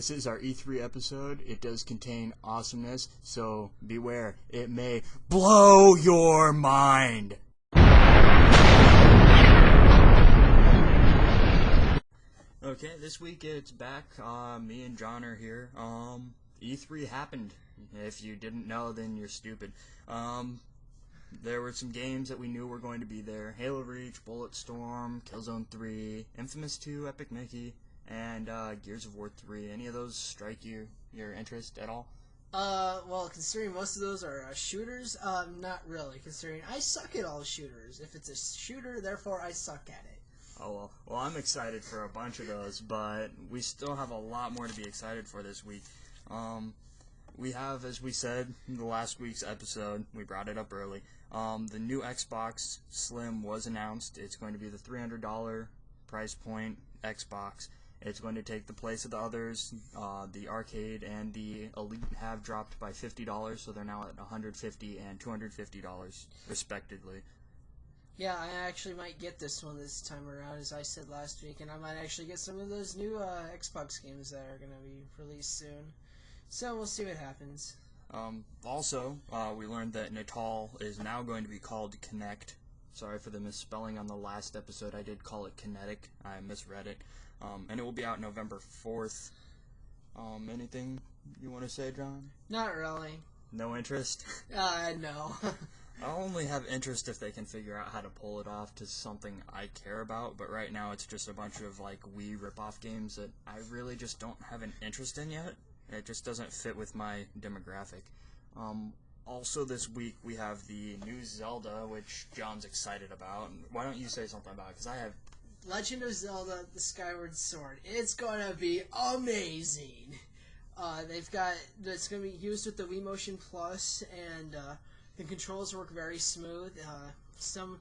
this is our E3 episode. It does contain awesomeness, so beware. It may blow your mind. Okay, this week it's back. Me and John are here. E3 happened. If you didn't know, then you're stupid. There were some games that we knew were going to be there. Halo Reach, Bulletstorm, Killzone 3, Infamous 2, Epic Mickey, and Gears of War 3. Any of those strike your interest at all? Well, considering most of those are shooters, not really, considering I suck at all shooters. If it's a shooter, therefore I suck at it. Oh, well, I'm excited for a bunch of those, but we still have a lot more to be excited for this week. We have, as we said in the last week's episode, we brought it up early, the new Xbox Slim was announced. It's going to be the $300 price point Xbox. It's going to take the place of the others. The Arcade and the Elite have dropped by $50, so they're now at $150 and $250 respectively. Yeah, I actually might get this one this time around, as I said last week, and I might actually get some of those new Xbox games that are going to be released soon. So we'll see what happens. Also, we learned that Natal is now going to be called Kinect. Sorry for the misspelling on the last episode. I did call it Kinetic. I misread it. And it will be out November 4th. Anything you want to say, John? Not really. No interest? No. I only have interest if they can figure out how to pull it off to something I care about, but right now it's just a bunch of, Wii ripoff games that I really just don't have an interest in yet. It just doesn't fit with my demographic. Also this week we have the new Zelda, which John's excited about. Why don't you say something about it? Because I have... Legend of Zelda: The Skyward Sword. It's gonna be amazing. It's gonna be used with the Wii Motion Plus, and the controls work very smooth. Some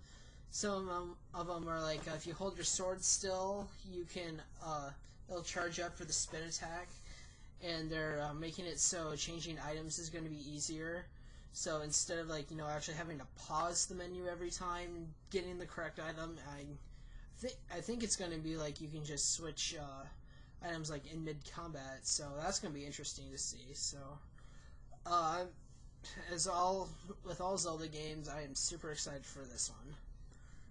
of them are like if you hold your sword still, you can it'll charge up for the spin attack, and they're making it so changing items is going to be easier. So instead of actually having to pause the menu every time getting the correct item, I think it's going to be like you can just switch items in mid combat. So that's going to be interesting to see. So with all Zelda games, I am super excited for this one.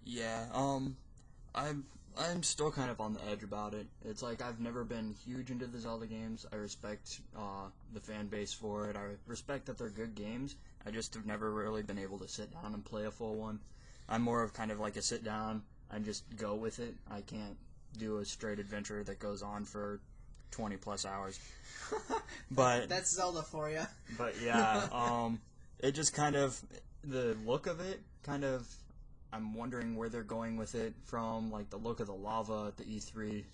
Yeah, I'm still kind of on the edge about it. It's I've never been huge into the Zelda games. I respect the fan base for it. I respect that they're good games. I just have never really been able to sit down and play a full one. I'm more of kind of like a sit down and just go with it. I can't do a straight adventure that goes on for 20 plus hours. But that's Zelda for you. But yeah, it just kind of, the look of it kind of, I'm wondering where they're going with it from, the look of the lava, the E3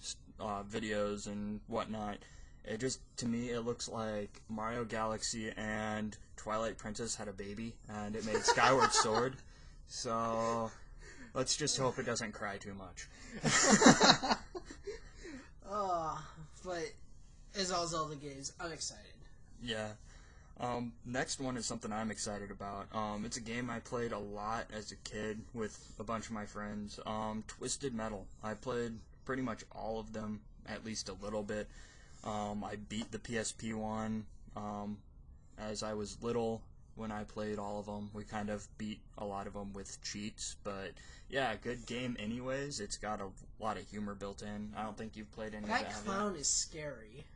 videos and whatnot. It just, to me, it looks like Mario Galaxy and Twilight Princess had a baby, and it made Skyward Sword. So, let's just hope it doesn't cry too much. But as all Zelda games, I'm excited. Yeah. Next one is something I'm excited about. It's a game I played a lot as a kid with a bunch of my friends. Twisted Metal. I played pretty much all of them, at least a little bit. I beat the PSP one, as I was little when I played all of them. We kind of beat a lot of them with cheats, but yeah, good game anyways. It's got a lot of humor built in. I don't think you've played any of that. That clown is scary.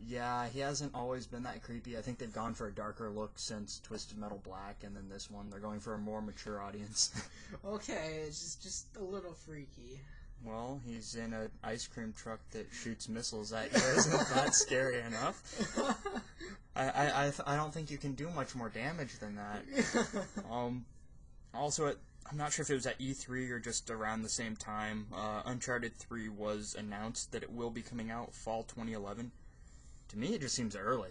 Yeah, he hasn't always been that creepy. I think they've gone for a darker look since Twisted Metal Black, and then this one, they're going for a more mature audience. Okay, it's just a little freaky. Well, he's in an ice cream truck that shoots missiles at you. Isn't that scary enough? I don't think you can do much more damage than that. Also, I'm not sure if it was at E3 or just around the same time, Uncharted 3 was announced that it will be coming out fall 2011. To me, it just seems early.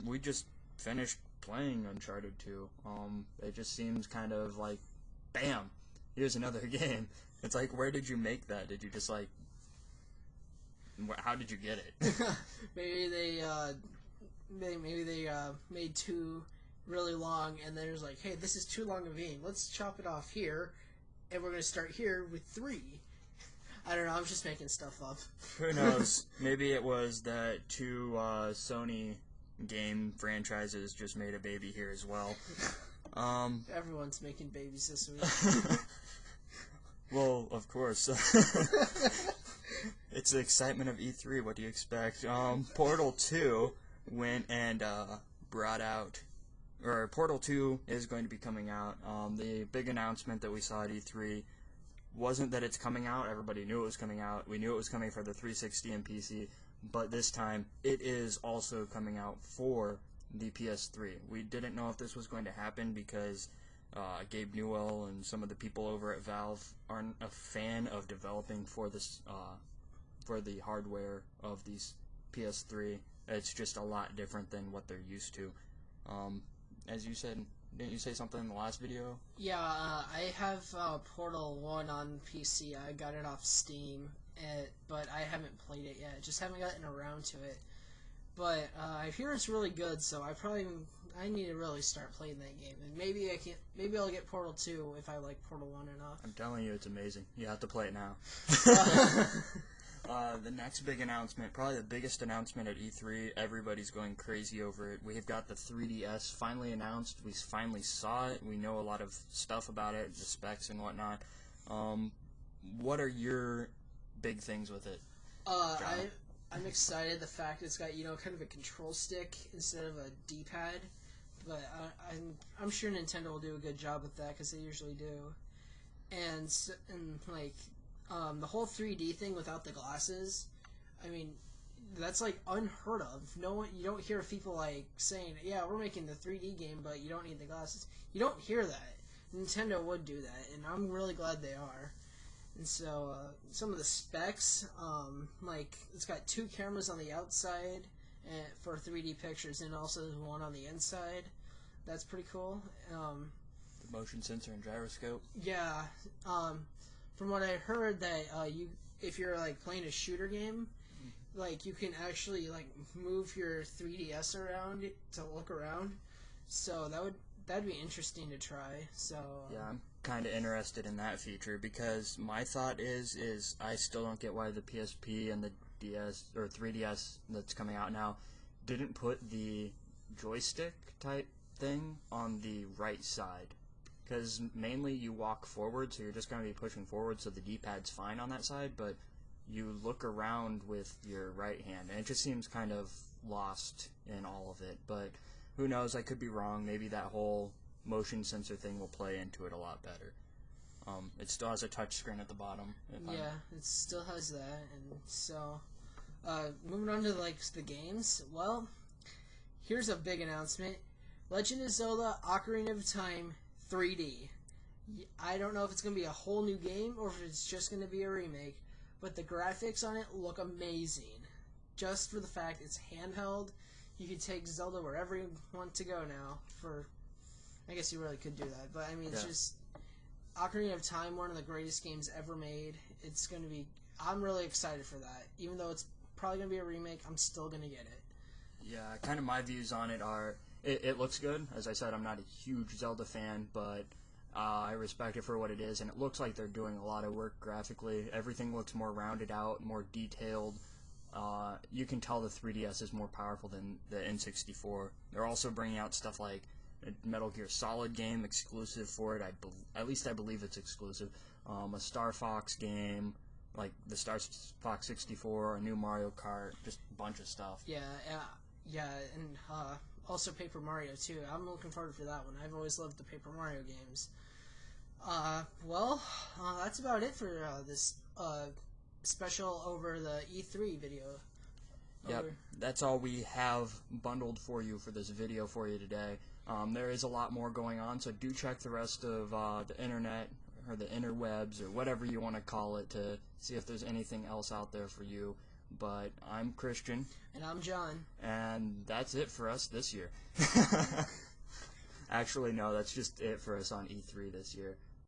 We just finished playing Uncharted 2. It just seems kind of bam, here's another game. It's where did you make that? Did you just how did you get it? Maybe they made 2 really long, and then it was hey, this is too long of a game. Let's chop it off here, and we're gonna start here with 3. I don't know. I'm just making stuff up. Who knows? Maybe it was that 2 Sony game franchises just made a baby here as well. Everyone's making babies this week. Well, of course. It's the excitement of E3. What do you expect? Portal 2 went and brought out, or Portal 2 is going to be coming out. The big announcement that we saw at E3 wasn't that it's coming out. Everybody knew it was coming out. We knew it was coming for the 360 and PC, but this time it is also coming out for the PS3. We didn't know if this was going to happen because Gabe Newell and some of the people over at Valve aren't a fan of developing for this for the hardware of these PS3. It's just a lot different than what they're used to. As you said, didn't you say something in the last video? Yeah, I have Portal 1 on PC. I got it off Steam, but I haven't played it yet. Just haven't gotten around to it. But I hear it's really good, so I need to really start playing that game. And maybe I'll get Portal 2 if I like Portal 1 enough. I'm telling you, it's amazing. You have to play it now. The next big announcement, probably the biggest announcement at E3, everybody's going crazy over it. We've got the 3DS finally announced. We finally saw it. We know a lot of stuff about it, the specs and whatnot. What are your big things with it, John? I'm excited the fact it's got, kind of a control stick instead of a D-pad. But I'm sure Nintendo will do a good job with that because they usually do. And the whole 3D thing without the glasses, I mean, that's like unheard of. You don't hear people saying, "Yeah, we're making the 3D game, but you don't need the glasses." You don't hear that. Nintendo would do that, and I'm really glad they are. And so some of the specs, it's got 2 cameras on the outside for 3D pictures, and also one on the inside. That's pretty cool. The motion sensor and gyroscope. Yeah. From what I heard, that if you're playing a shooter game, you can actually move your 3DS around to look around. So that'd be interesting to try. So yeah, I'm kind of interested in that feature because my thought is I still don't get why the PSP and the DS or 3DS that's coming out now didn't put the joystick type thing on the right side. Because mainly you walk forward, so you're just going to be pushing forward, so the D-pad's fine on that side, but you look around with your right hand, and it just seems kind of lost in all of it. But who knows, I could be wrong. Maybe that whole motion sensor thing will play into it a lot better. It still has a touch screen at the bottom. It still has that. And so, moving on to the games, well, here's a big announcement. Legend of Zelda Ocarina of Time 3D. I don't know if it's going to be a whole new game or if it's just going to be a remake, but the graphics on it look amazing. Just for the fact it's handheld, you can take Zelda wherever you want to go now. I guess you really could do that, but I mean, it's just Ocarina of Time, one of the greatest games ever made. It's going to be. I'm really excited for that. Even though it's probably going to be a remake, I'm still going to get it. Yeah, kind of my views on it are. It looks good. As I said, I'm not a huge Zelda fan, but I respect it for what it is, and it looks like they're doing a lot of work graphically. Everything looks more rounded out, more detailed. You can tell the 3DS is more powerful than the N64. They're also bringing out stuff like a Metal Gear Solid game exclusive for it. At least I believe it's exclusive. A Star Fox game, like the Star Fox 64, a new Mario Kart, just a bunch of stuff. Yeah, and also Paper Mario too. I'm looking forward to that one. I've always loved the Paper Mario games. That's about it for this special over the E3 video. Yep, that's all we have bundled for you for this video for you today. There is a lot more going on, so do check the rest of the internet or the interwebs or whatever you want to call it to see if there's anything else out there for you. But I'm Christian. And I'm John. And that's it for us this year. Actually, no, that's just it for us on E3 this year.